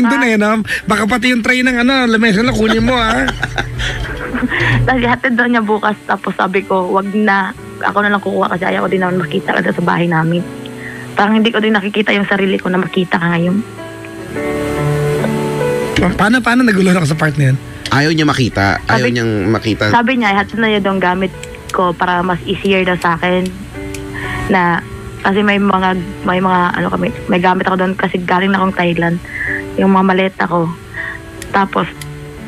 Doon no? Baka pati yung tray ng lamesa na kunin mo, ha? Tapos hatid daw niya bukas. Tapos sabi ko, wag na. Ako na lang kukuha kasi ayaw ko din naman makita ka sa bahay namin. Parang hindi ko din nakikita yung sarili ko na makita ka ngayon. Paano nagulo ako sa part na yun? Ayaw niya makita. Ayaw niyang makita. Sabi niya, hatid na niya daw ang gamit ko para mas easier daw sa akin. Na, kasi may gamit ako doon kasi galing na akong Thailand. Yung mga maleta ko. Tapos,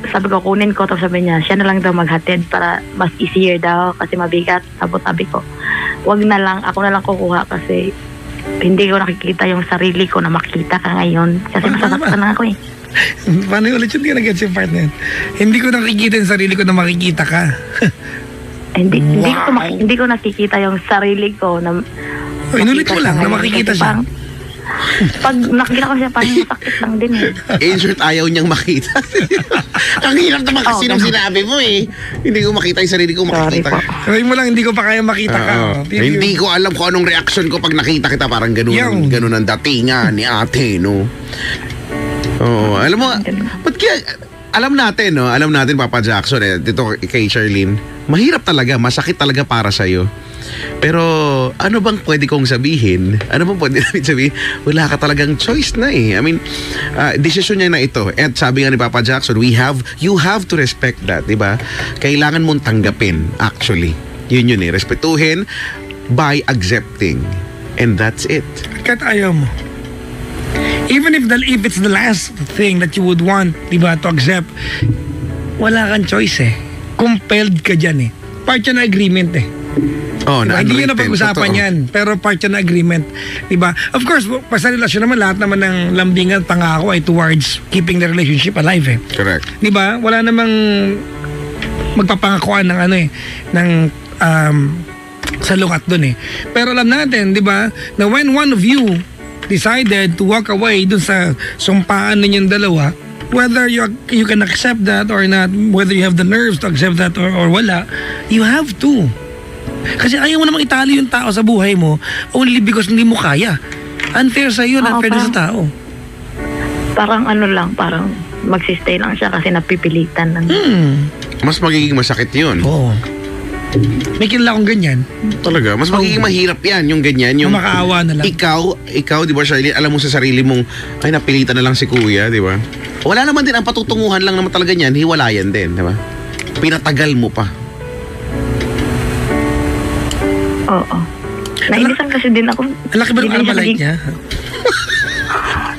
sabi ko, kunin ko. Tapos sabi niya, siya na lang daw maghatid para mas easier daw kasi mabigat. Tapos sabi ko, wag na lang, ako na lang kukuha kasi hindi ko nakikita yung sarili ko na makita ka ngayon. Kasi masasaktan na ako eh. Paano ulit yung ginagets yung part na yun? Hindi ko nakikita yung sarili ko na makikita ka. Hindi ko nakikita yung sarili ko na inulit mo lang na makikita siya. Pag nakikita ko siya, parang sakit lang din eh. In short, ayaw niyang makita. Ang hirap naman kasi nung sinabi mo eh. Hindi ko makita yung sarili ko makikita. Sabi mo lang, hindi ko pa kaya makita ka. Hindi ko alam kung anong reaction ko pag nakita kita. Parang ganun ang datingan ni ate, no? Oo, alam mo, ba't kaya, alam natin, no? Alam natin, Papa Jackson, dito kay Charlene, mahirap talaga, masakit talaga para sa'yo. Pero ano bang pwede kong sabihin? Ano bang pwede namin sabihin? Wala ka talagang choice na eh. I mean, desisyon niya na ito. At sabi nga ni Papa Jackson, you have to respect that, di ba? Kailangan mong tanggapin, actually. Yun eh. Respetuhin by accepting. And that's it. Kahit ayaw mo. Even if it's the last thing that you would want, di ba, to accept, wala kang choice eh. Compelled ka dyan eh. Part yan na agreement eh. Oh, diba? Hindi yun na pag-usapan yan, pero part yan na agreement. Diba? Of course, sa relasyon naman, lahat naman ng lambingan, pangako ay towards keeping the relationship alive eh. Correct. Diba? Wala namang magpapangakuan ng ng salungat dun eh. Pero alam natin, diba, na when one of you decided to walk away dun sa sumpaan ninyong dalawa, whether you can accept that or not, whether you have the nerves to accept that or wala, you have to. Kasi ayaw mo namang itali yung tao sa buhay mo only because hindi mo kaya. Unfair sa iyo, unfair sa tao. Parang parang magsistay lang siya kasi napipilitan lang. Mas magiging masakit yun. Oo. May kilala akong ganyan. Talaga, mas magiging mahirap yan, yung ganyan. Yung makaawa na lang. Ikaw, di ba, Charlene, alam mo sa sarili mong, ay, napilitan na lang si kuya, di ba? Wala naman din, ang patutunguhan lang naman talaga niyan, hiwalayan din, di ba? Pinatagal mo pa. Oo. Nainisan kasi din ako. Ang laki ba ng Armalite niya?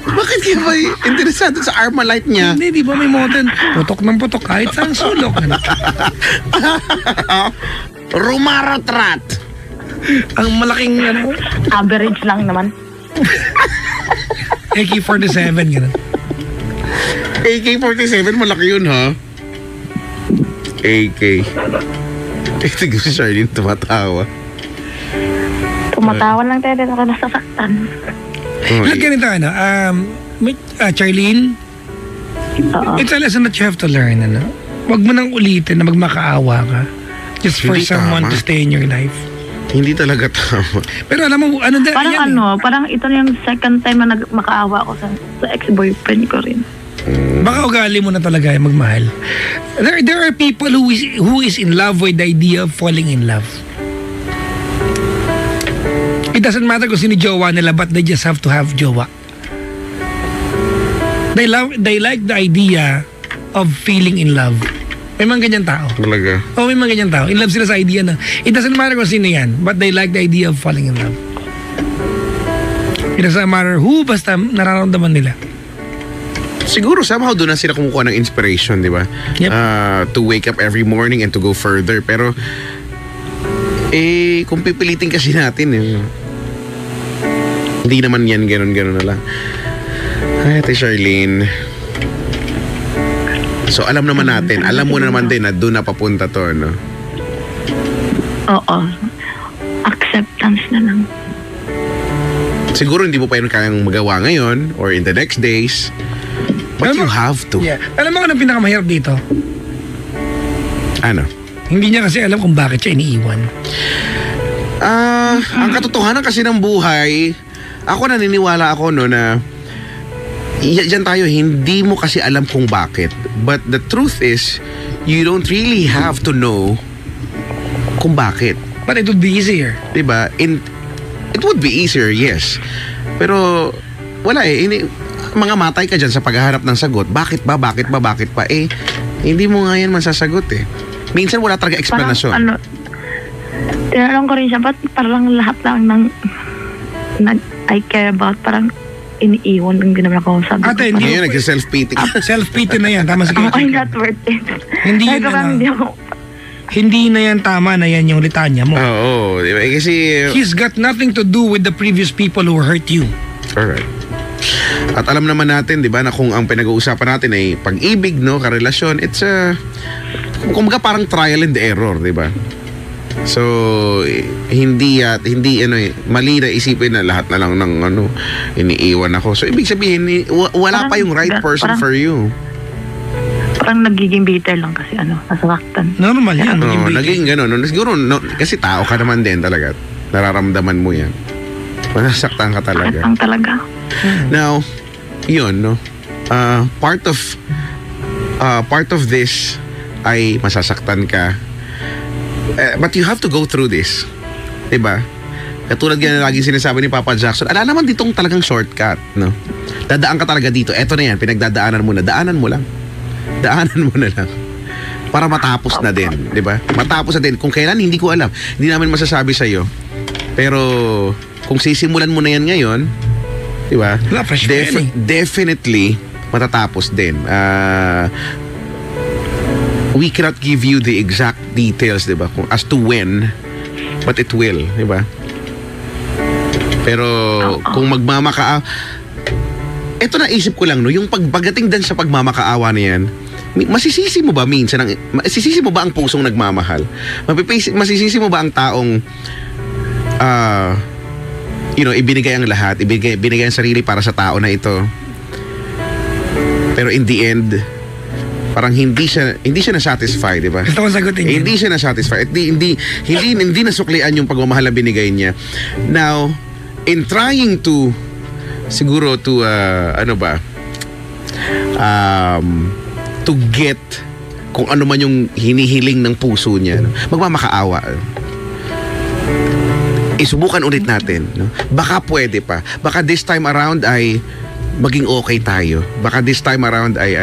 Bakit kayo ba interesado sa Armalite niya? Hindi, di ba may modern? Putok ng putok kahit saan sulok. Rumarotrat. Ang malaking average lang naman. AK-47 gano'n. AK-47, malaki yun ha? AK. Ito si Charlene tumatawa. Tumatawan lang tayo dito ako nasasaktan. Lahat ganito Charlene, it's a lesson that you have to learn. Huwag mo nang ulitin na magmakaawa ka just for Hindi someone tama. to stay in your life. Hindi talaga tama. Pero alam mo, parang ito na yung second time na makaawa ako sa ex-boyfriend ko rin. Baka ugali mo na talaga yung magmahal. There are people who is in love with the idea of falling in love. It doesn't matter kung sino jowa nila, but they just have to have jowa. They like the idea of feeling in love. May mga ganyan tao. Talaga? Oo, may mga ganyan tao. In love sila sa idea na, it doesn't matter kung sino yan, but they like the idea of falling in love. It doesn't matter who, basta nararamdaman nila. Siguro somehow doon na sila kumukuha ng inspiration, di ba? Yep. To wake up every morning and to go further. Pero, kung pipilitin kasi natin, hindi naman yan ganun-ganun na lang. Ay, Ate Charlene. So, alam naman natin, alam mo naman din na doon na papunta to, no? Oo. Acceptance na lang. Siguro hindi mo pa yun kayang magawa ngayon or in the next days. But you have to. Yeah. Alam mo kung anong pinakamahirap dito? Ano? Hindi niya kasi alam kung bakit siya iniiwan. Ang katotohanan kasi ng buhay, ako naniniwala ako no na Diyan tayo, hindi mo kasi alam kung bakit. But the truth is, you don't really have to know kung bakit. But it would be easier. Diba? It would be easier, yes. Pero, wala eh. Mga matay ka dyan sa paghahanap ng sagot. Bakit ba? Eh, hindi mo nga yan masasagot eh. Minsan wala talaga explanation. Parang, tinanong ko rin siya, ba't parang lahat lang ng I care about, parang iniiwan ng ginawa ko. Sabi Ate, ko, hindi Ngayon, nag-self-pity ka. Self-pity na yan. Tama si parang, Kuya okay, Chico. not worth it. Hindi Sabi yun ko, parang na. hindi ako, Hindi na yan tama na yan yung litanya mo. Oo, diba? Kasi, He's got nothing to do with the previous people who hurt you. alright. At alam naman natin, di ba, na kung ang pinag-uusapan natin ay pag-ibig, no, karelasyon, it's kumbaga parang trial and error, di ba? So, hindi mali na isipin na lahat na lang ng iniiwan ako. So, ibig sabihin, wala pa yung right person for you. parang nagiging bitter lang kasi nasasaktan. Normal yan. Oo, bitter. naging gano'n. No? Siguro, kasi tao ka naman din talaga. Nararamdaman mo yan. Masasaktan ka talaga. Saktan talaga. Now, yun, no? Part of this ay masasaktan ka. But you have to go through this. Diba? Katulad yan na lagi sinasabi ni Papa Jackson, ala naman ditong talagang shortcut, no? Dadaan ka talaga dito. Eto na yan, pinagdadaanan mo na. Daanan mo lang. Daanan mo na lang. Para matapos na din, diba? Matapos na din. Kung kailan, hindi ko alam. Hindi namin masasabi sa'yo. Pero, kung sisimulan mo na yan ngayon, diba? Wala, fresh feeling. Definitely, matatapos din. We cannot give you the exact details, diba? As to when, but it will, diba? Pero, kung ito na isip ko lang, no? Yung pagdating din sa pagmamakaawa na yan, masisisi mo ba minsan, masisisi mo ba ang pusong nagmamahal? Masisisi mo ba ang taong, ibinigay ang lahat, binigay ang sarili para sa tao na ito? Pero in the end, parang hindi siya na-satisfy, di ba? Gusto ko sagutin yun. Hindi siya na-satisfy. Hindi nasuklian yung pagmamahal na binigay niya. Now, in trying to siguro to to get kung ano man yung hinihiling ng puso niya, no? Magmamakaawa. Isubukan ulit natin, no? Baka pwede pa. Baka this time around ay maging okay tayo. Baka this time around ay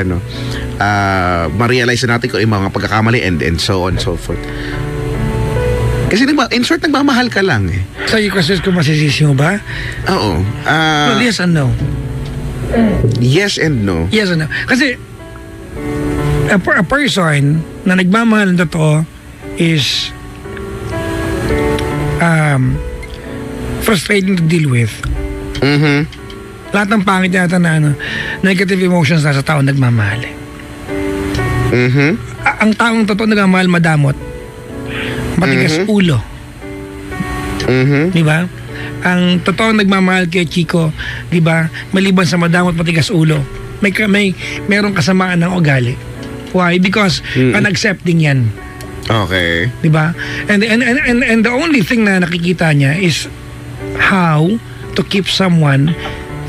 ma-realize natin kung yung mga pagkakamali and so on and so forth. Kasi in short, nagmamahal ka lang eh. So yung question kung masisisi mo ba? Oo. Well, yes and no. Yes and no. Yes and no. Kasi a person na nagmamahal ng totoo is frustrating to deal with. Mhm. Lahat ng pangit yata na negative emotions na sa tao nagmamahal. Mhm. Ang taong totoo nagmamahal madamot. Matigas ulo. Mhm. Di ba? Ang totoo nagmamahal kay Chico, di ba? Maliban sa madamot matigas ulo, merong kasamaan ng ugali. Why? Because unaccepting yan. Okay. Di ba? And the only thing na nakikita niya is how to keep someone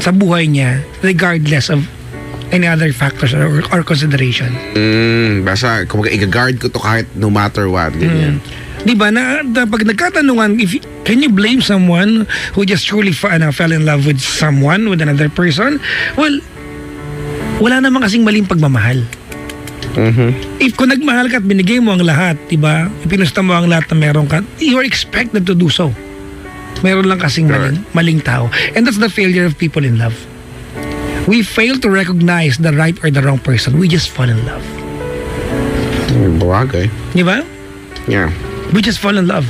sa buhay niya regardless of any other factors or consideration. Basta, kumbaga, i-guard ko to kahit no matter what. Ganyan. Di ba? Pag nagkatanungan, can you blame someone who just truly fell in love with someone, with another person? Well, wala naman kasing maling pagmamahal. If kung nagmahal ka at binigay mo ang lahat, di ba? Ipinusta mo ang lahat na meron ka, you are expected to do so. Meron lang kasing maling tao. And that's the failure of people in love. We fail to recognize the right or the wrong person. We just fall in love. Bagay. Di ba? Yeah. We just fall in love.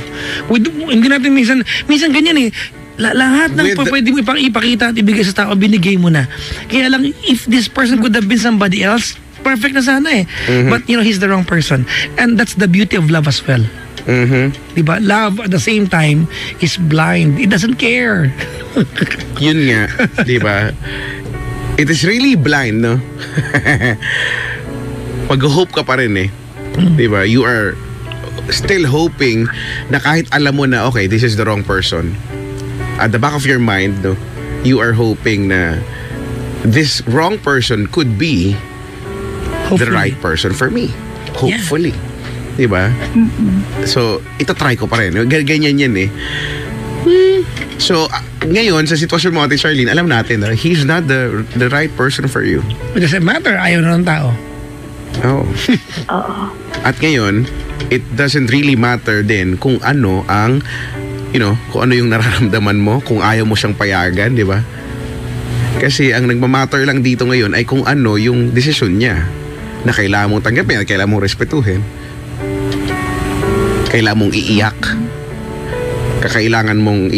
Hindi natin minsan ganyan eh. Lahat ng pwede mo ipakita at ibigay sa tao, binigay mo na. Kaya lang, if this person could have been somebody else, perfect na sana eh. But he's the wrong person. And that's the beauty of love as well. Diba? Love at the same time is blind. It doesn't care. Yun nga, diba? It is really blind, no? Pag-hope ka pa rin eh. Diba? You are still hoping na kahit alam mo na, okay, this is the wrong person. At the back of your mind, no, you are hoping na this wrong person could be the Hopefully. right person for me. Hopefully. Diba? So, itatry ko pa rin. Ganyan yan eh. So, ngayon, sa sitwasyon mo, Ate Charlene, alam natin na he's not the right person for you. It doesn't matter. Ayaw na ng tao. Oh. Oo. At ngayon, it doesn't really matter din kung ano ang, kung ano yung nararamdaman mo, kung ayaw mo siyang payagan, di ba? Kasi ang nagmamatter lang dito ngayon ay kung ano yung desisyon niya na kailangan mong tanggapin at kailangan mong respetuhin. Kailangan mong iiyak. Kakailangan mong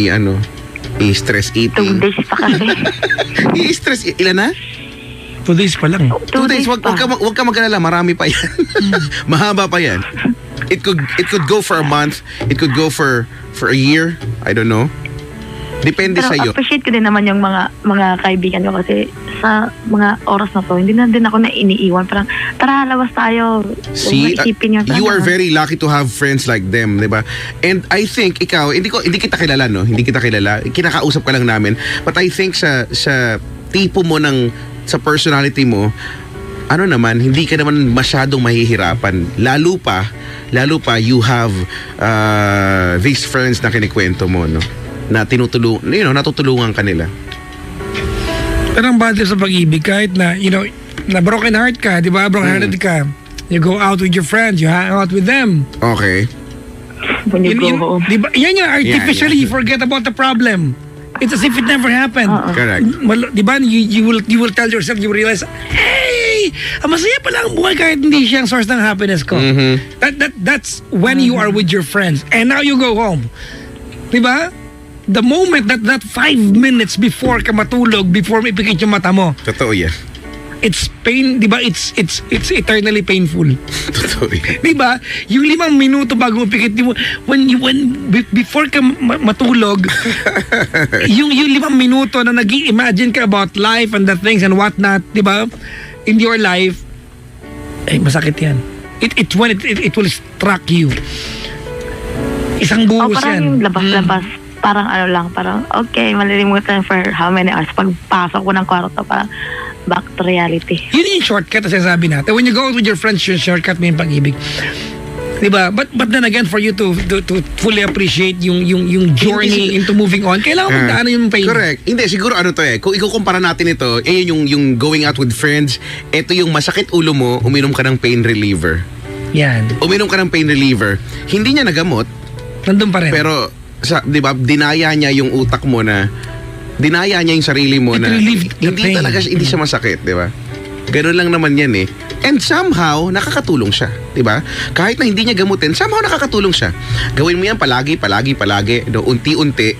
i-stress 2 eating. days pa kasi. I-stress, ilan na? 2 days pa lang. 2 days, wag ka mag-alala, marami pa yan. Mahaba pa yan. It could go for a month, it could go for a year, I don't know. Depende Pero sa iyo. appreciate ko din naman yung mga kaibigan ko kasi sa mga oras na to, hindi na din ako na iniiwan. Parang, tara, labas tayo. See, Isipin yung you are very lucky to have friends like them, di ba? And I think ikaw, hindi kita kilala, no? Hindi kita kilala. Kinakausap ka lang namin. But I think sa tipo mo sa personality mo, hindi ka naman masyadong mahihirapan. Lalo pa you have these friends na kinikwento mo, no? Na natutulungan ka nila. Pero ang bad sa pag-ibig, kahit na, na broken heart ka, di ba? Broken hearted ka. You go out with your friends, you hang out with them. Okay. when you go home. Di ba? Yan yung artificially Yeah. forget about the problem. It's as if it never happened. Correct. Di ba? You will tell yourself, you will realize, hey, masaya pala ang buhay kahit hindi siya ang source ng happiness ko. Mhm. That's when you are with your friends. And now you go home. Di ba? The moment that 5 minutes before ka matulog, before maipikit yung mata mo, Totoo yan. it's pain, di ba? It's eternally painful. Totoo yan. Di ba? Yung 5 minuto bago mapikit, before ka matulog, yung 5 minuto na nag-imagine ka about life and the things and whatnot, di ba? In your life, masakit yan. It will struck you. Isang buhos parang yan. yung labas-labas. Parang parang okay, malilimutan for how many hours. Pagpasok ko ng kwarto, parang back to reality. Yun yung shortcut na sinasabi natin. When you go out with your friends, yung shortcut mo yung pag-ibig. Diba? But then again, for you to fully appreciate yung journey into moving on, kailangan mo daanan yung pain. Correct. Hindi, siguro kung ikukumpara natin ito, yung going out with friends, ito yung masakit ulo mo, uminom ka ng pain reliever. Yan. Uminom ka ng pain reliever, hindi niya nagamot, Nandun pa rin. pero, di ba, dinaya niya yung utak mo na, dinaya niya yung sarili mo It na, relieved the pain. hindi siya masakit, di ba? Ganun lang naman yan eh. And somehow, nakakatulong siya. Diba? Kahit na hindi niya gamutin, somehow nakakatulong siya. Gawin mo yan palagi. No, unti-unti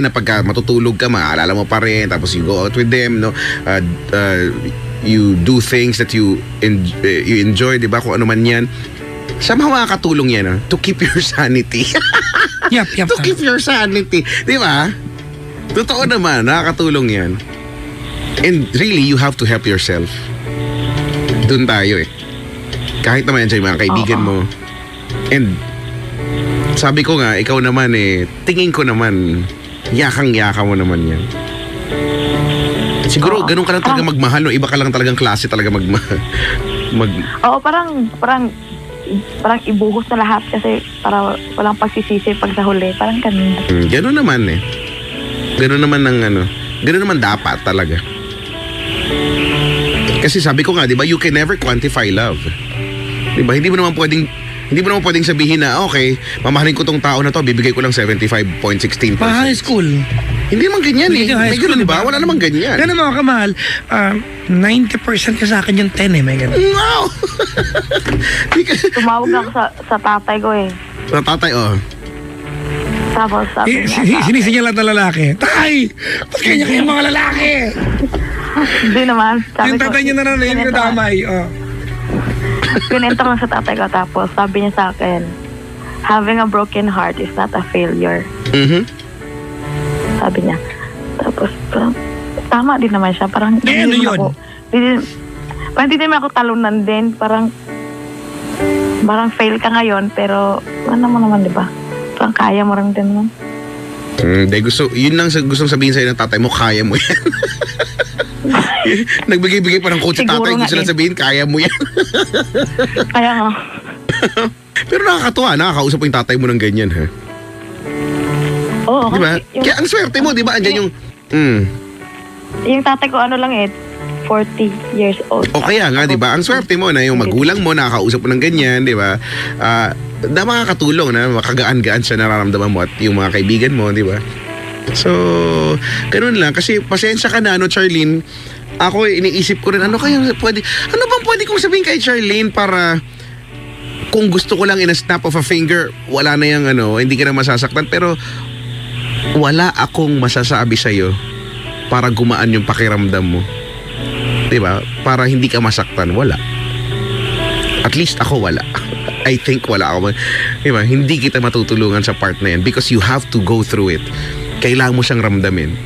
na pagka matutulog ka, maalala mo pa rin. Tapos you go out with them. No? You do things that you enjoy. Diba? Kung ano man yan. Somehow makakatulong yan. To keep your sanity. Yep. To keep your sanity. Diba? Totoo naman. Nakakatulong yan. And really, you have to help yourself. Doon tayo eh. Kahit naman yan sa mga kaibigan mo. And sabi ko nga, ikaw naman tingin ko naman, yakang-yaka mo naman yan. Siguro, ganun ka lang talaga magmahal, no? Iba ka lang talagang klase talaga Oo, parang ibuhos na lahat kasi para walang pagsisisi pag sa huli. Parang ganun. Ganun naman eh. Ganun naman dapat talaga. Kasi sabi ko nga, 'di ba, you can never quantify love. 'Di ba? Hindi mo naman pwedeng sabihin na, okay, mamahalin ko tong tao na to, bibigay ko lang 75.16%. High school. Hindi naman ganyan eh. High May school, ganun diba? ba? Wala namang ganyan. Ganun mga kamahal. 90% ka sa akin yung 10 eh. May ganun. Wow! Tumawag ako sa tatay ko eh. Sa tatay, Tapos sabi niya, Sinisinyalat na lalaki. Tay! Ba't kanya kayo mga lalaki? hindi naman. Sabi Yung tatay niya na nanayin ko damay. Kinento ko sa tatay ko, tapos sabi niya sa akin, having a broken heart is not a failure. Mhm. Sabi niya. Tapos, tama din naman siya. Parang, ano yun? Hindi naman ako talunan din. Parang fail ka ngayon, pero ano mo naman, di ba? Parang kaya mo rin din naman. Yun lang gustong sabihin sa'yo ng tatay mo, kaya mo yan. Nagbigay-bigay pa ng kotse Siguro tatay. nga Gusto lang eh. sabihin, kaya mo yan. Kaya nga. Pero nakakatuwa, nakakausap mo yung tatay mo ng ganyan, ha? Oo, Di ba? kasi yung, Kaya ang swerte mo, di ba? Andyan yung... yung tatay ko ano lang 40 years old. O kaya nga, di ba? Ang swerte mo na yung magulang mo, nakakausap mo ng ganyan, di ba? Na makakatulong na makagaan-gaan sa nararamdaman mo at yung mga kaibigan mo, di ba? So, ganun lang. Kasi pasensya ka na, Charlene. Ako, iniisip ko rin, ano bang pwede kong sabihin kay Charlene para kung gusto ko lang in a snap of a finger, wala na yung hindi ka na masasaktan. Pero, wala akong masasabi sa'yo para gumaan yung pakiramdam mo. Diba? Para hindi ka masaktan, wala. At least ako wala. I think wala ako. Diba? Hindi kita matutulungan sa part na yan because you have to go through it. Kailangan mo siyang ramdamin.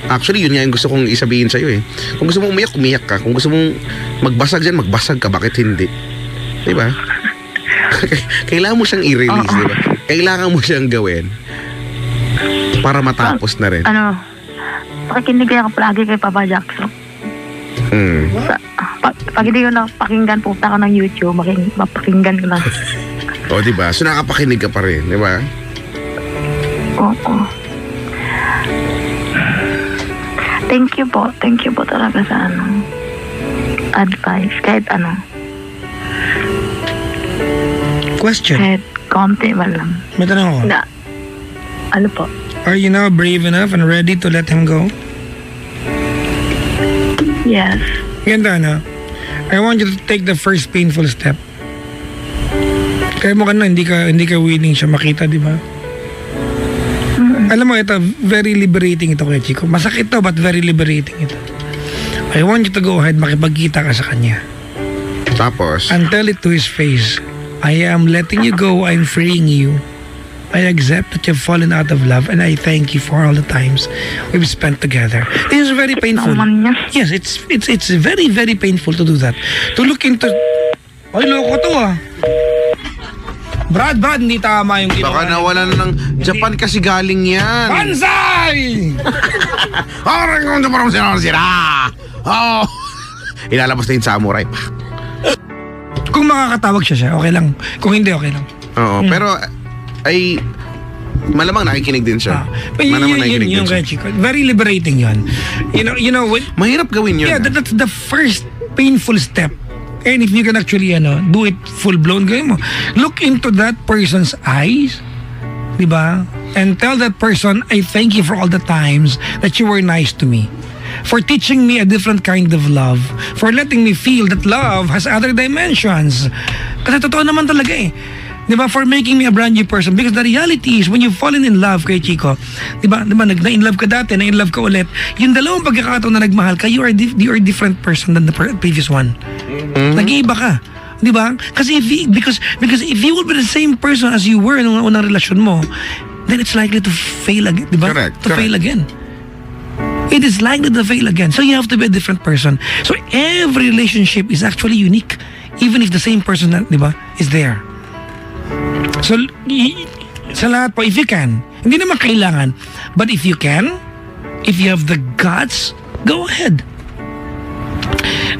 Actually, yun nga yung gusto kong isabihin sa'yo eh. Kung gusto mong umiyak, umiyak ka. Kung gusto mong magbasag dyan, magbasag ka. Bakit hindi? Diba? Kailangan mo siyang i-release, diba? Kailangan mo siyang gawin para matapos na rin. Pakikinig ako palagi kay Papa Jackson. Pag hindi ko napakinggan, punta ko ng YouTube, mapakinggan ko na. O, diba? So, nakapakinig ka pa rin, diba? Oo. Thank you po talaga sa advice. Kahit Question. kahit konti man lang. May tanong ako. Ano po? Are you now brave enough and ready to let him go? Yes. Ganda na. I want you to take the first painful step. Kaya mo hindi ka willing siya makita, di ba? Alam mo, ito, very liberating ito kay Chico. Masakit to, but very liberating ito. I want you to go ahead, makipagkita ka sa kanya. Tapos? And tell it to his face. I am letting you go, I'm freeing you. I accept that you've fallen out of love and I thank you for all the times we've spent together. This is very painful. Naman niya. Yes, it's very, very painful to do that. To look into... Ay, loko to Brad, hindi tama yung ginawa. Baka nawalan ng Japan kasi galing yan. Banzai! Parang kung parang sira. Oh! Ilalabas na yung samurai pa. Kung makakatawag siya, okay lang. Kung hindi, okay lang. Oo, pero ay malamang nakikinig din siya. Malamang nakikinig din siya. Chico. Very liberating yun. You know what? Mahirap gawin yun. Yeah, that's the first painful step. And if you can actually do it full-blown, gawin mo. Look into that person's eyes, di ba? And tell that person, I thank you for all the times that you were nice to me. For teaching me a different kind of love. For letting me feel that love has other dimensions. Kasi totoo naman talaga eh. Di ba? For making me a brand new person. Because the reality is, when you've fallen in love kay Chico, di ba, na-in love ka dati, na-in love ka ulit, yung dalawang pagkakataon na nagmahal ka, you are a different person than the previous one. Nag-iiba ka. Di ba? Kasi because if you will be the same person as you were nung unang relasyon mo, then it's likely to fail again. Di ba? Correct. Fail again. It is likely to fail again. So you have to be a different person. So every relationship is actually unique. Even if the same person, di ba, is there. So, sa lahat po, if you can, hindi naman kailangan, but if you can, if you have the guts, go ahead.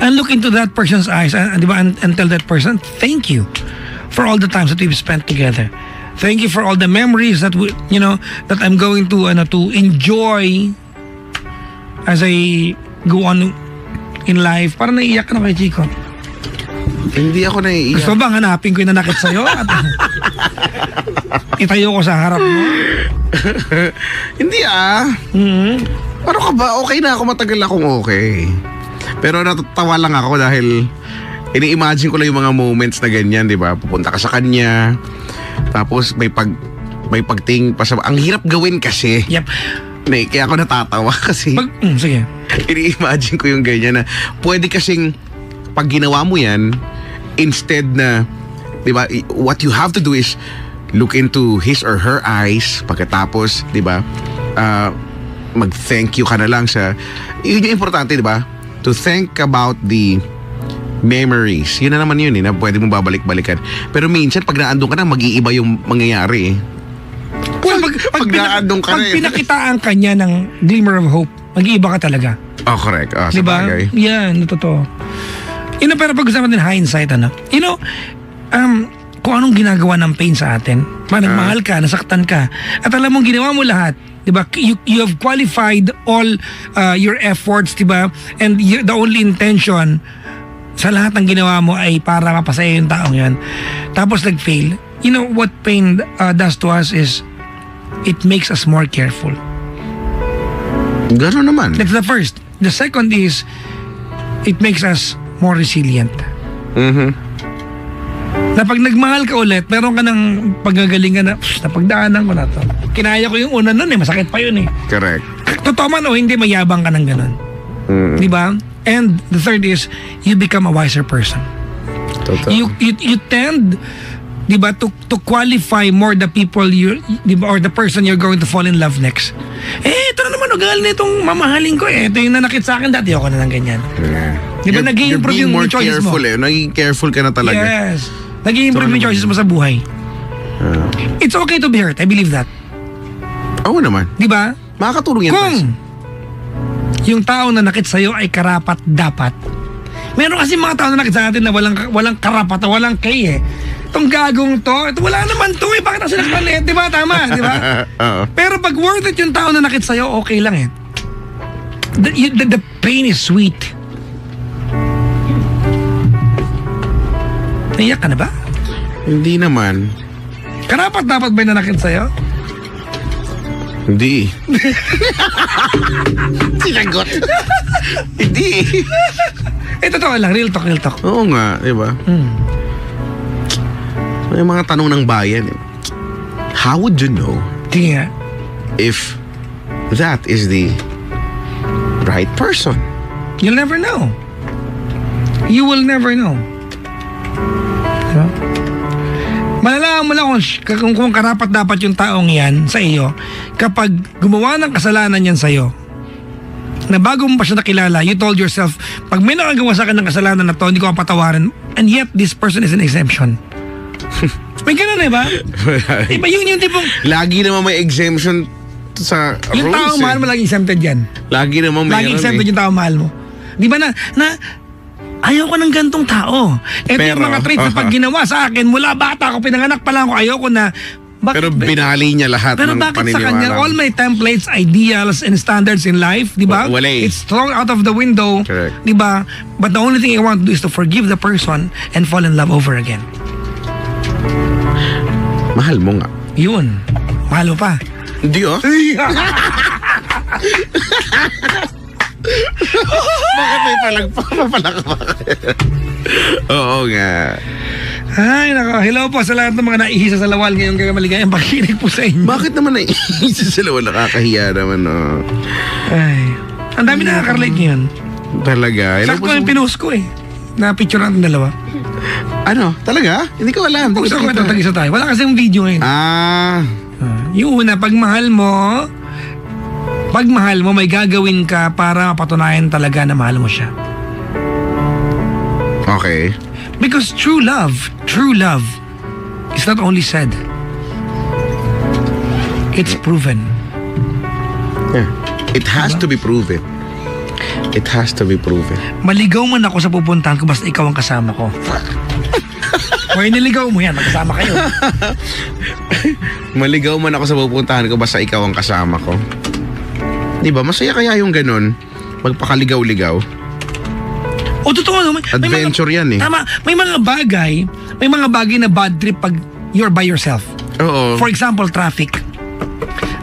And look into that person's eyes, and tell that person, thank you for all the times that we've spent together. Thank you for all the memories that that I'm going to enjoy as I go on in life. Parang naiiyak na kay Chico. Hindi ako naiiyak. Gusto bang hanapin ko yung nanakit sa'yo? At itayo ko sa harap mo? Hindi Ano ka ba? Okay na ako, matagal akong okay. Pero natatawa lang ako dahil ini-imagine ko lang yung mga moments na ganyan, di ba? Pupunta ka sa kanya, tapos may pagting pa sa... Ang hirap gawin kasi. Yep. Kaya ako natatawa kasi sige. ini-imagine ko yung ganyan na pwede kasing pag ginawa mo yan, instead na, di ba, what you have to do is look into his or her eyes, pagkatapos, di ba, mag-thank you ka na lang sa, yun yung importante, di ba, to think about the memories. Yun na naman yun na pwede mong babalik-balikan. Pero minsan, pag naandun ka na, mag-iiba yung mangyayari Well, pag naandun ka pag na pinakitaan ka niya ng glimmer of hope, mag-iiba ka talaga. Oh, correct. Sa Diba? bagay. Yan, totoo. Pero pag-usapan din hindsight, kung anong ginagawa ng pain sa atin, nagmahal ka, nasaktan ka, at alam mong ginawa mo lahat, diba? You have qualified all your efforts, diba? And the only intention sa lahat ng ginawa mo ay para mapasaya yung taong yan. Tapos nag-fail. What pain does to us is it makes us more careful. Gano'n naman. That's the first. The second is it makes us more resilient. Na pag nagmahal ka ulit, meron ka ng paggagalingan na, napagdaanan ko na to. Kinaya ko yung una nun masakit pa yun Correct. Totoo man o hindi, mayabang ka ng ganun. Di ba? And the third is, you become a wiser person. Totoo. You tend, di ba, to qualify more the people di ba, or the person you're going to fall in love next. Ito na naman, ugali na itong mamahalin ko Ito yung nanakit sa akin, dati ako na ng ganyan. Di ba, nag-i-improve yung choices mo? Naging careful ka na talaga. Yes. Nag-i-improve yung choices mo sa buhay. It's okay to be hurt. I believe that. Oo naman. Di ba? Makakatulong yan. Kung yung tao na nakit sa'yo ay karapat dapat. Meron kasi mga tao na nakit sa atin na walang karapat, walang kay Itong gagong to, wala naman to Bakit ako sinakpalit? Di ba? Tama, di ba? Pero pag worth it yung tao na nakit sa'yo, okay lang The pain is sweet. Naiyak ka na ba? Hindi naman. Karapat dapat ba yung nanakit sa'yo? Hindi. Sinagot. Hindi. Totoo lang. Real talk. Oo nga, di ba? May mga tanong ng bayan. How would you know Di nga. if that is the right person? You'll never know. You will never know. Diba? Malalaman mo lang kung karapat dapat yung taong yan sa iyo kapag gumawa ng kasalanan yan sa iyo. Na bago mo pa siya nakilala, you told yourself, pag may nakagawa sa akin ng kasalanan na to, hindi ko patawarin. And yet, this person is an exemption. May ganun ba? Diba yun yung tipong... Lagi naman may exemption sa Yung rules. taong mahal mo lagi exempted yan. Lagi naman Lagi mayroon exempted yung taong mahal mo. Di ba na ayaw ko ng gantong tao. Ito yung mga traits na pag ginawa sa akin, mula bata ako, pinanganak pa lang ako, ayaw ko na... Pero binali niya lahat Pero ng bakit sa paniniwala. kanya, all my templates, ideals, and standards in life, di ba? Wala It's thrown out of the window. Correct. Di ba? But the only thing I want to do is to forgive the person and fall in love over again. Mahal mo nga. Yun. Mahal mo pa. Hindi Bakit may palagpak? Oo nga. Ay, nako. Hello po sa lahat ng mga naihisa sa lawal ngayong kamaligayang pakikinig po sa inyo. Bakit naman isa sila wala nakakahiya naman, no? Ay. Ang dami nakaka-relate ngayon. Talaga. Sakto yung pinost ko na picture natin dalawa. Ano? Talaga? Hindi ko alam. Gusto ko ito, tag-isa tayo. Wala kasing video ngayon. Yung una, pag mahal mo, may gagawin ka para mapatunayan talaga na mahal mo siya. Okay. Because true love is not only said. It's proven. Yeah. It has to be proven. It has to be proven. Maligaw man ako sa pupuntahan ko basta ikaw ang kasama ko. O niligaw mo yan, magkasama kayo. Maligaw man ako sa pupuntahan ko basta ikaw ang kasama ko. Di ba? Masaya kaya yung ganun? Magpakaligaw-ligaw. O totoo, Adventure yan eh. Tama, may mga bagay na bad trip pag you're by yourself. Oo. For example, traffic.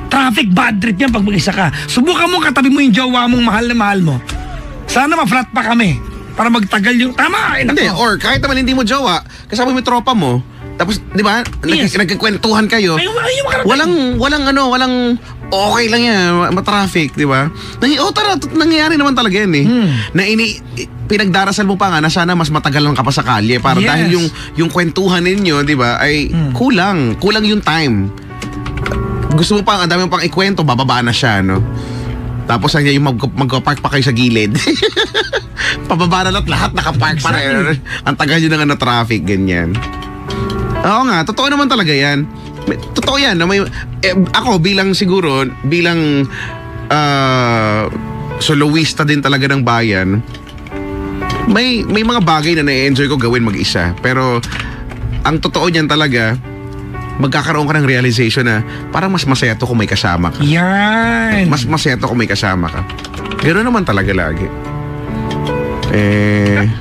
Traffic, bad trip yan pag mag-isa ka. Subukan mo katabi mo yung jowa mong mahal na mahal mo. Sana ma-flat pa kami para magtagal yung... Tama! Hindi, or kahit naman hindi mo jowa, kasama mo yung tropa mo, tapos, di ba, Yes. nagkikwentuhan kayo. Ayaw Walang okay lang yan, matraffic, di ba? Nangyayari naman talaga yan eh. Pinagdarasal mo pa nga na sana mas matagal lang ka pa sa kalye para Yes. dahil yung kwentuhan ninyo, di ba, ay kulang yung time. Gusto mo pa, ang dami mo pang ikwento, bababa na siya, no? Tapos yung magpa-park pa kayo sa gilid. Pababa na lahat nakapark pa rin. Ang tagal yun na nga na traffic, ganyan. Oo nga, totoo naman talaga yan. Totoo yan. Ako bilang soloista din talaga ng bayan, may mga bagay na na-enjoy ko gawin mag-isa. Pero ang totoo niyan talaga, magkakaroon ka ng realization na parang mas masaya to kung may kasama ka. Yan. Mas masaya to kung may kasama ka. Gano'n naman talaga lagi.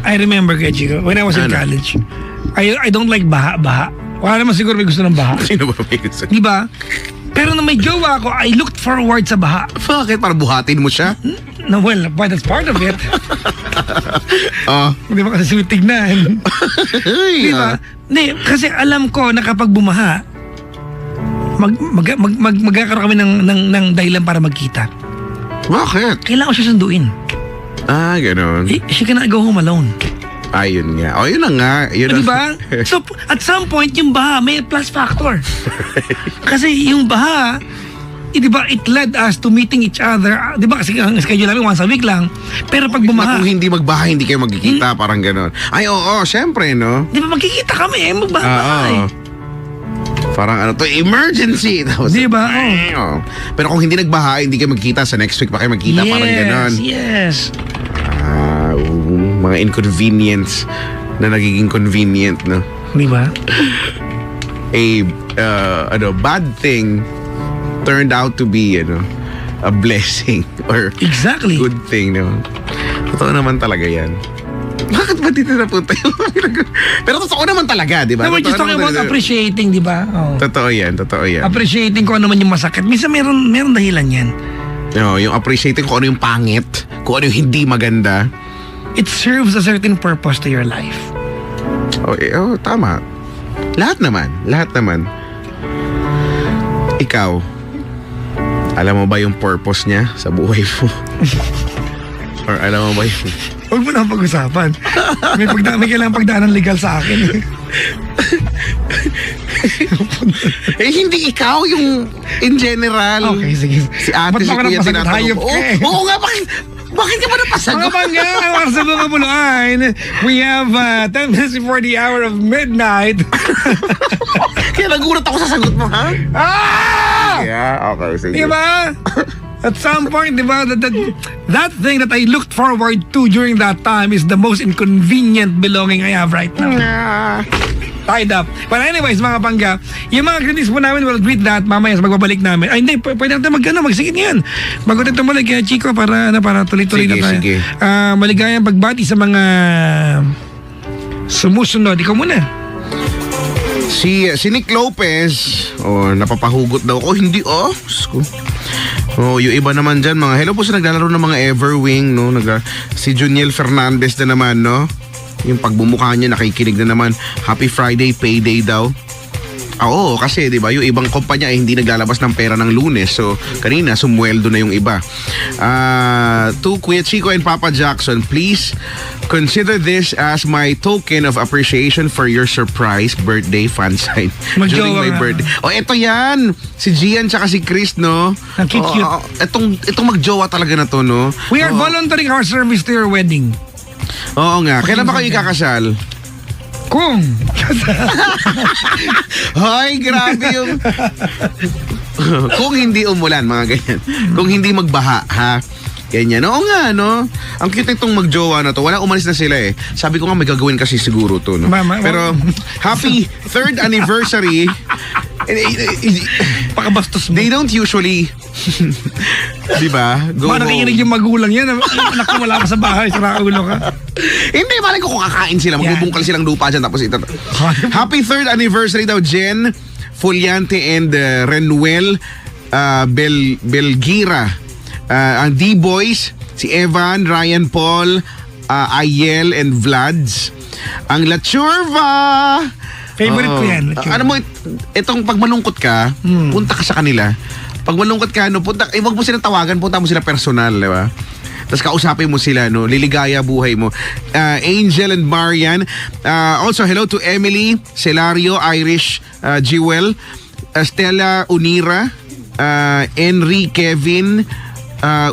I remember, Chico, when I was in Ano? college, I don't like baha. Wala naman siguro may gusto ng baha. Sino ba may gusto? Di ba? Pero nung may jowa ako, I looked forward sa baha. Bakit? Para buhatin mo siya? No, well, but that's part of it. Oh. Di ba kasi sweet tignan? Di ba? Hindi, kasi alam ko na kapag bumaha, magkakaroon kami ng dahilan para magkita. Bakit? Kailangan ko siya sunduin. Ganon. She cannot go home alone. Yun nga. Yun na nga. Yun Di ba? So, at some point, yung baha, may plus factor. Kasi yung baha, di ba, it led us to meeting each other. Di ba, kasi ang schedule namin once a week lang. Pero pag bumaha, Kung hindi magbaha, hindi kayo magkikita. Parang ganon. Oo, syempre, no? di ba, magkikita kami, magbaha eh. Parang ano to, emergency. Tapos, Di ba? Oo. Pero kung hindi nagbaha, hindi kayo magkita. Sa next week pa kayo magkita. Parang ganon. Yes. Mga inconvenience na nagiging convenient, no? Di ba? Bad thing turned out to be, a blessing or Exactly. good thing, no? Totoo naman talaga yan. Bakit ba dito napunta yun? Pero totoo naman talaga, di ba? No, we're just Totoo talking naman about talaga. appreciating, di ba? Oh. Totoo yan. Appreciating kung ano man yung masakit. Minsan meron dahilan yan. No, yung appreciating kung ano yung pangit, kung ano yung hindi maganda. It serves a certain purpose to your life. Tama. Lahat naman. Ikaw, alam mo ba yung purpose niya sa buhay mo? Or alam mo ba yung... Huwag mo na pag-usapan. May kailangan pagdaanan legal sa akin. Hindi ikaw yung in general. Okay, sige. Si ate, Ba't si baka kuya, napasagot? tinatanong Hayop ko. ka eh. Oo nga, bakit ka ba napasagot? Mga bangga, ang sa mga buluan, we have 10 minutes before the hour of midnight. Kaya nagulat ako sa sagot mo, ha? Yeah, okay, sige. Diba? At some point, diba, that thing that I looked forward to during that time is the most inconvenient belonging I have right now. Tied up. But anyways, mga bangga, yung mga greetings po namin, we'll greet that mamaya sa magbabalik namin. Ay, hindi, pwede natin magsigit ngayon. Bago tayo tumalik, Chico, para tuloy-tuloy na tayo. Sige. Maligayang pagbati sa mga sumusunod. Ikaw muna. Si Nick Lopez, napapahugot daw ko. Hindi, Diyos ko. Yung iba naman dyan, mga hello po sa naglalaro ng mga Everwing, no? Si Juniel Fernandez na naman, no? Yung pagbumukha niya, nakikinig na naman. Happy Friday, payday daw. Oo, kasi di ba yung ibang kumpanya ay hindi naglalabas ng pera ng Lunes. So, kanina, sumweldo na yung iba. To Kuya Chico and Papa Jackson, please consider this as my token of appreciation for your surprise birthday fan sign during my Magjowa nga. birthday. Eto yan! Si Gian tsaka si Chris, no? Ang cute. Itong magjowa talaga na to, no? We are volunteering our service to your wedding. Oo nga. Kailan ba kayo ikakasal? Kung Hoy, grabe yung... Kung hindi umulan, mga ganyan. Kung hindi magbaha, ha? Ganyan. Oo nga, no? Ang cute nitong magjowa na to. Wala, umalis na sila eh. Sabi ko nga may gagawin kasi siguro to, no? Pero, happy 3rd anniversary. pakabastos mo. They don't usually... Di ba? Go Baka nakikinig yung magulang yan. Anak ko wala pa sa bahay. Sira ulo ka. Hindi, malay ko kung kakain sila. Magbubungkal silang lupa dyan. Tapos ito. Happy 3rd anniversary daw, Jen Fuliante and Renuel Belgira. Ang D-Boys, si Evan, Ryan Paul, Ayel, and Vlads. Ang La Churva. Favorite ko yan. La Churva. Ano mo, itong pag malungkot ka, punta ka sa kanila. Pag malungkot ka, wag mo silang tawagan, punta mo sila personal, di ba? Tapos kausapin mo sila, no? Liligaya buhay mo. Angel and Marian. Also, hello to Emily, Celario, Irish, Jewel, Stella Unira, Henry, Kevin,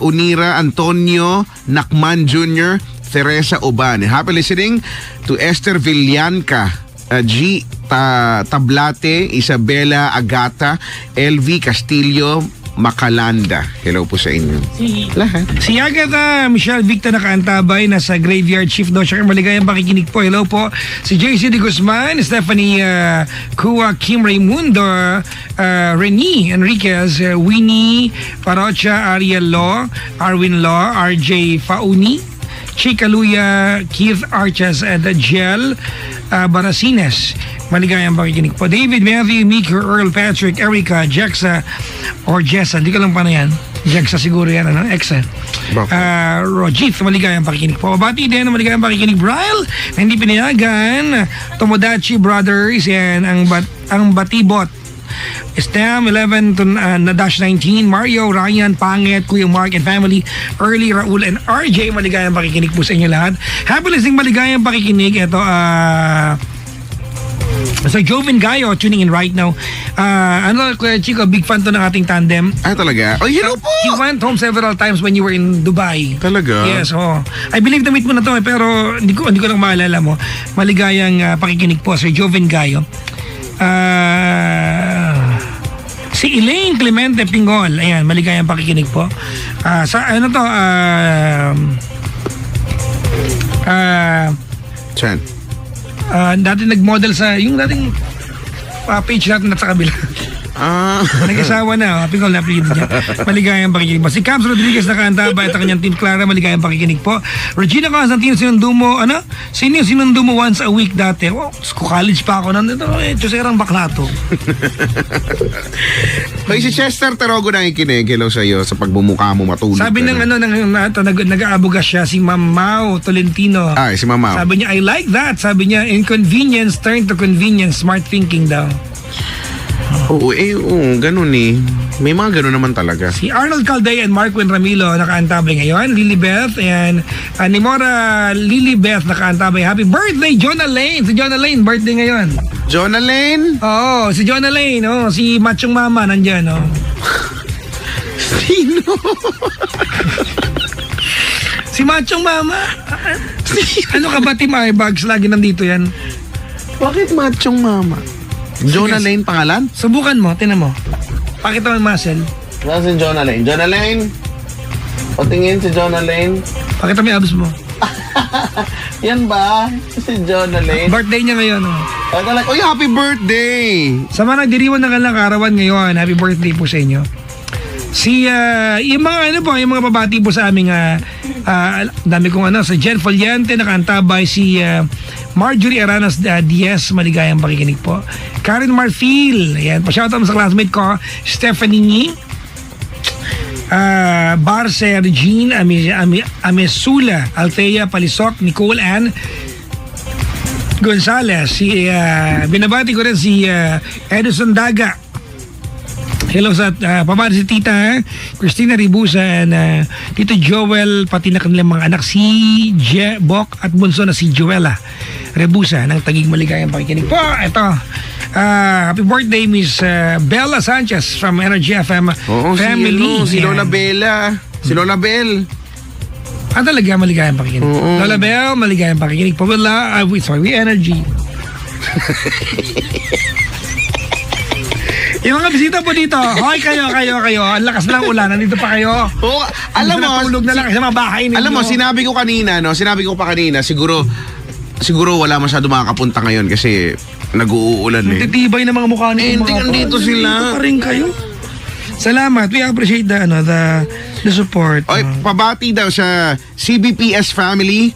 Unira, Antonio, Nakman Jr., Teresa Oban. Happy listening to Esther Villanca, G. Tablate, Isabela Agata, LV Castillo, Makalanda. Hello po sa inyo. Lahat. Si Agatha Michelle Victor nakaantabay, nasa graveyard shift daw siya. Maligayang pakikinig po. Hello po. Si JC De Guzman, Stephanie Kua, Kim Raimundo, Rene Enriquez, Winnie Parocha, Ariel Law, Arwin Law, RJ Fauni, Chica Luya, Keith Arches, and Jel Barasines. Maligayang pakikinig po. David, Matthew, Miko, Earl, Patrick, Erica, Jexa, or Jessa. Hindi ko lang pa na yan. Jexa siguro yan, ano? Exa. Rojith, maligayang pakikinig po. Babati din, maligayang pakikinig. Bryle, na hindi pinayagan. Tomodachi Brothers, yan, ang Batibot. Stem 11 to dash 19, Mario, Ryan, Pangit, Kuya Mark and family, Early, Raul and RJ, maligayang pakikinig po sa inyo lahat. Happy listening, maligayang pakikinig. Ito, so Joven Gayo tuning in right now. Kuya Chico, big fan to ng ating tandem. Talaga? Oh, hello po! He went home several times when you were in Dubai. Talaga? Yes, oh. I believe na-meet mo na to, pero hindi ko lang maalala mo. Maligayang pakikinig po, Sir Joven Gayo. Si Elaine Clemente Pingol, ayan, maligayang pakikinig po. Chan. Dati nag-model sa yung dating page natin na sa kabila. Nag-asawa na, Pingol na apelido niya. Maligayang pakikinig po. Si Cams Rodriguez nakaantabay at ang kanyang team Clara, maligayang pakikinig po. Regina Constantino, sinundo mo, Sino yung sinundo mo once a week dati? College pa ako nandito. Tuserang bakla to. Hoy, si Chester Tarogo nakikinig. Hello sa iyo sa pagbumuka mo matulog. Sabi ng nag-aabugas siya, si Ma'am Mau Tolentino. Si Ma'am Mau. Sabi niya, I like that. Sabi niya, inconvenience turn to convenience. Smart thinking daw. Oo, ganun eh. May mga ganun naman talaga. Si Arnold Calday and Marquin Ramilo nakaantabay ngayon. Lilibeth and Nimora Lilibeth nakaantabay. Happy birthday, Jonah Lane! Si Jonah Lane, birthday ngayon. Jonah Lane? Oo, si Jonah Lane. Si Machong Mama nandyan. Sino? Si Machong Mama? Ano ka ba, Team Eyebags? Lagi nandito yan. Bakit Machong Mama? Jonah Lane pangalan? Subukan mo, tinan mo. Pakita mo yung muscle. Nasaan si Jonah Lane? Jonah Lane? O tingin si Jonah Lane? Pakita mo yung abs mo. Yan ba? Si Jonah Lane? Birthday niya ngayon. Oy, happy birthday! Sa mga nagdiriwan ng kanilang karawan ngayon, happy birthday po sa inyo. Yung mga babati po sa aming dami kong sa Jen Foliante nakaantabay, si Marjorie Aranas Diaz, maligayang pakikinig po. Karen Marfil, ayan, pa-shoutout sa classmate ko, Stephanie Barce, Regine Amesula, Althea Palisok, Nicole Ann Gonzales, binabati ko rin si Edison Daga. Hello sa pabati si Tita Christina Ribusa and Tito Joel, pati na kanilang mga anak si Bok at bunso na si Joella Ribusa ng Tagig, maligayang pakikinig po. Ito, happy birthday Miss Bella Sanchez from Energy FM family. Si Lola Bella. Si Lola Bell. Talaga, maligayang pakikinig. Lola Bell, maligayang pakikinig po. We Energy. Yung mga bisita po dito, hoy kayo. Ang lakas ng ulan, nandito pa kayo. Alam mo, tulog na lang sa mga bahay ninyo. Alam mo, sinabi ko pa kanina, siguro wala masyado makakapunta ngayon kasi nag-uulan eh. Titibay na mga mukha nito. Hindi, nandito sila. Nandito pa rin kayo. Salamat. We appreciate the support. Oy, pabati daw sa CBPS family.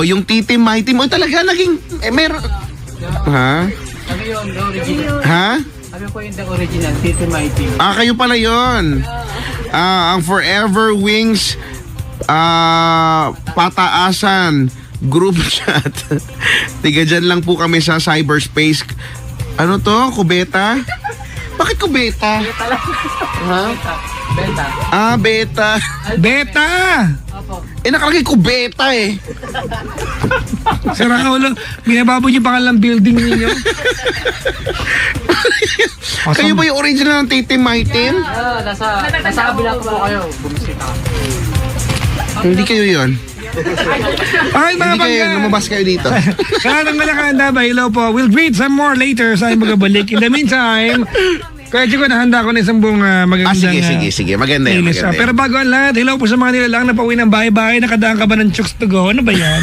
Yung Titim, My Team. Talaga naging, meron. Ha? Kami yun, the original. Ha? Kami po yung the original, Tito Mighty. Kayo pala yun. Ang Forever Wings Pataasan group chat. Tiga dyan lang po kami sa cyberspace. Ano to? Kubeta? Bakit kubeta? Beta lang. Ha? Beta. Beta. Beta! Opo. Nakalagay kubeta eh. Sira ka ulo. Binababo niyo pangalan ng building ninyo. Kayo ba yung original ng Titim My Team? Nasa kabila po kayo. Bumisita. Hindi kayo yun. Alright, mga Hindi kayo, pagka. lumabas kayo dito. Kaya nang malakanda ba, hello po. We'll greet some more later sa aking magbabalik. In the meantime, Kaya Chico, nahanda ko na isang buong magagandang... Sige. Maganda yan, playlist, maganda yan. Pero bago ang lahat, hello po sa mga nilalang na pauwi ng bahay-bahay. Nakadaan ka ba ng Chooks to go? Ano ba yan?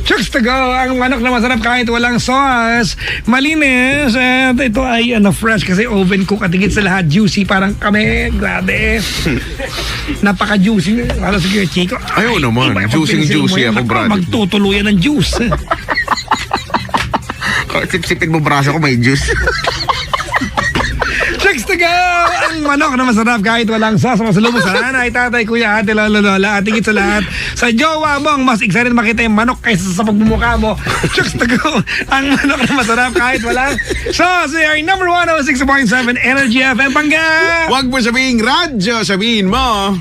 Chooks to go, ang manok na masarap kahit walang sauce. Malinis. At ito ay fresh kasi oven cook at higit sa lahat juicy. Parang kami, grabe. Napaka-juicy. Lalo sa Kuya Chico. Ayaw naman. iba yung Juicy pagpinsil mo yan. ako, Naku, brad. Magtutuluyan ng juice. Sip-sipin mo braso ko, may juice. Chicks to go! Ang manok na masarap kahit walang sauce. Masalubong sa nanay, tatay, kuya, ate, lolo, lola. At higit sa lahat, sa jowa mo, ang mas excited makita yung manok kaysa sa pagmumukha mo. Chicks to go! Ang manok na masarap kahit walang sauce. We are number 106.7 Energy FM Pangga! Huwag mo sabihin radyo, sabihin mo.